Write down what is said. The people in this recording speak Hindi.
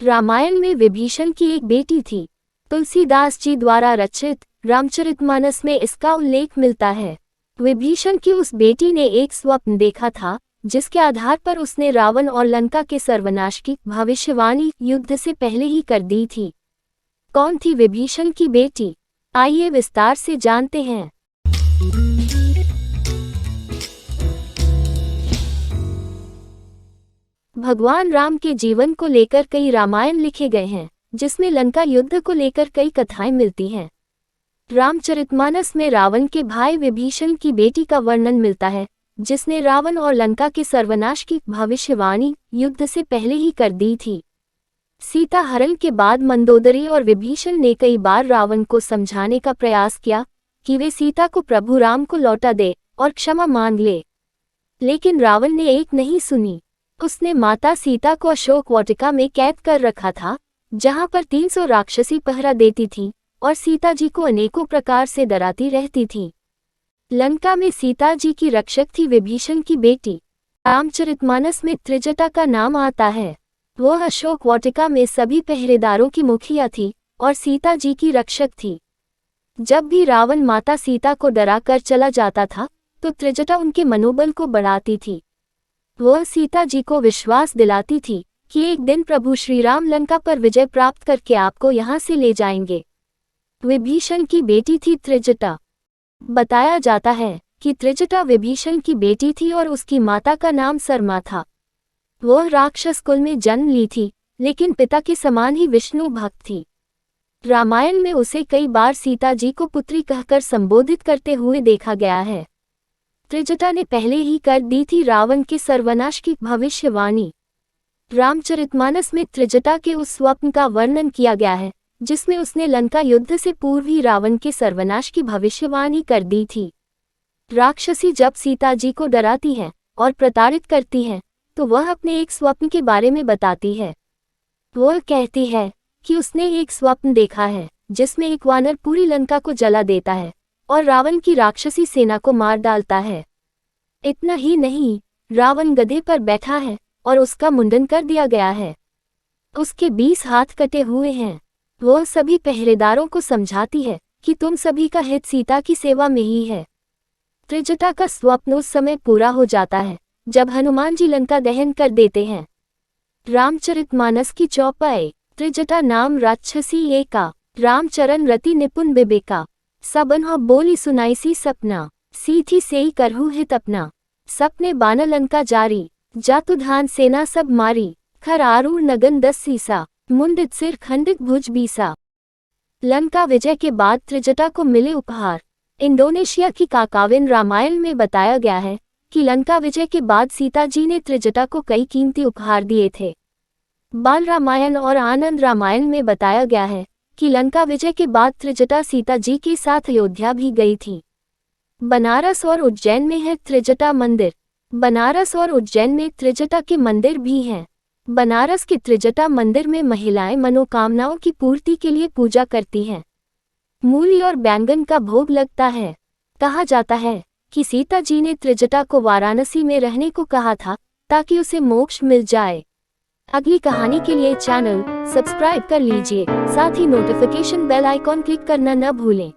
रामायण में विभीषण की एक बेटी थी। तुलसीदास जी द्वारा रचित रामचरितमानस में इसका उल्लेख मिलता है। विभीषण की उस बेटी ने एक स्वप्न देखा था, जिसके आधार पर उसने रावण और लंका के सर्वनाश की भविष्यवाणी युद्ध से पहले ही कर दी थी। कौन थी विभीषण की बेटी? आइए विस्तार से जानते हैं। भगवान राम के जीवन को लेकर कई रामायण लिखे गए हैं, जिसमें लंका युद्ध को लेकर कई कथाएं मिलती हैं। रामचरितमानस में रावण के भाई विभीषण की बेटी का वर्णन मिलता है, जिसने रावण और लंका के सर्वनाश की भविष्यवाणी युद्ध से पहले ही कर दी थी। सीता हरण के बाद मंदोदरी और विभीषण ने कई बार रावण को समझाने का प्रयास किया कि वे सीता को प्रभु राम को लौटा दे और क्षमा मांग ले, लेकिन रावण ने एक नहीं सुनी। उसने माता सीता को अशोक वाटिका में कैद कर रखा था, जहां पर 300 राक्षसी पहरा देती थीं और सीता जी को अनेकों प्रकार से डराती रहती थीं। लंका में सीता जी की रक्षक थी विभीषण की बेटी। रामचरितमानस में त्रिजटा का नाम आता है। वह अशोक वाटिका में सभी पहरेदारों की मुखिया थी और सीता जी की रक्षक थी। जब भी रावण माता सीता को डरा कर चला जाता था, तो त्रिजटा उनके मनोबल को बढ़ाती थी। वह सीता जी को विश्वास दिलाती थी कि एक दिन प्रभु श्री राम लंका पर विजय प्राप्त करके आपको यहाँ से ले जाएंगे। विभीषण की बेटी थी त्रिजटा। बताया जाता है कि त्रिजटा विभीषण की बेटी थी और उसकी माता का नाम सरमा था। वह राक्षस कुल में जन्म ली थी, लेकिन पिता के समान ही विष्णु भक्त थी। रामायण में उसे कई बार सीता जी को पुत्री कहकर संबोधित करते हुए देखा गया है। त्रिजटा ने पहले ही कर दी थी रावण के सर्वनाश की भविष्यवाणी। रामचरितमानस में त्रिजटा के उस स्वप्न का वर्णन किया गया है, जिसमें उसने लंका युद्ध से पूर्व ही रावण के सर्वनाश की भविष्यवाणी कर दी थी। राक्षसी जब सीता जी को डराती हैं और प्रताड़ित करती हैं, तो वह अपने एक स्वप्न के बारे में बताती है। वह कहती है कि उसने एक स्वप्न देखा है, जिसमें एक वानर पूरी लंका को जला देता है और रावण की राक्षसी सेना को मार डालता है। इतना ही नहीं, रावण गधे पर बैठा है और उसका मुंडन कर दिया गया है। उसके 20 हाथ कटे हुए हैं। वह सभी पहरेदारों को समझाती है कि तुम सभी का हित सीता की सेवा में ही है। त्रिजटा का स्वप्न उस समय पूरा हो जाता है जब हनुमान जी लंका दहन कर देते हैं। रामचरितमानस की चौपाई। त्रिजटा नाम राक्षसी एका, रामचरण रति निपुण बिबेका, सबन बोली सुनाईसी सपना, सीथी सेई करहु हित अपना, सपने बान लंका जारी, जातु धान सेना सब मारी, खर आरूढ़ नगन 10 सीसा, मुंडित सिर खंडित भुज बीसा। लंका विजय के बाद त्रिजटा को मिले उपहार। इंडोनेशिया की काकाविन रामायण में बताया गया है कि लंका विजय के बाद सीता जी ने त्रिजटा को कई कीमती उपहार दिए थे। बाल रामायण और आनंद रामायण में बताया गया है कि लंका विजय के बाद त्रिजटा सीता जी के साथ अयोध्या भी गई थी। बनारस और उज्जैन में है त्रिजटा मंदिर। बनारस और उज्जैन में त्रिजटा के मंदिर भी हैं। बनारस के त्रिजटा मंदिर में महिलाएं मनोकामनाओं की पूर्ति के लिए पूजा करती हैं। मूली और बैंगन का भोग लगता है। कहा जाता है कि सीता जी ने त्रिजटा को वाराणसी में रहने को कहा था ताकि उसे मोक्ष मिल जाए। अगली कहानी के लिए चैनल सब्सक्राइब कर लीजिए, साथ ही नोटिफिकेशन बेल आइकॉन क्लिक करना न भूलें।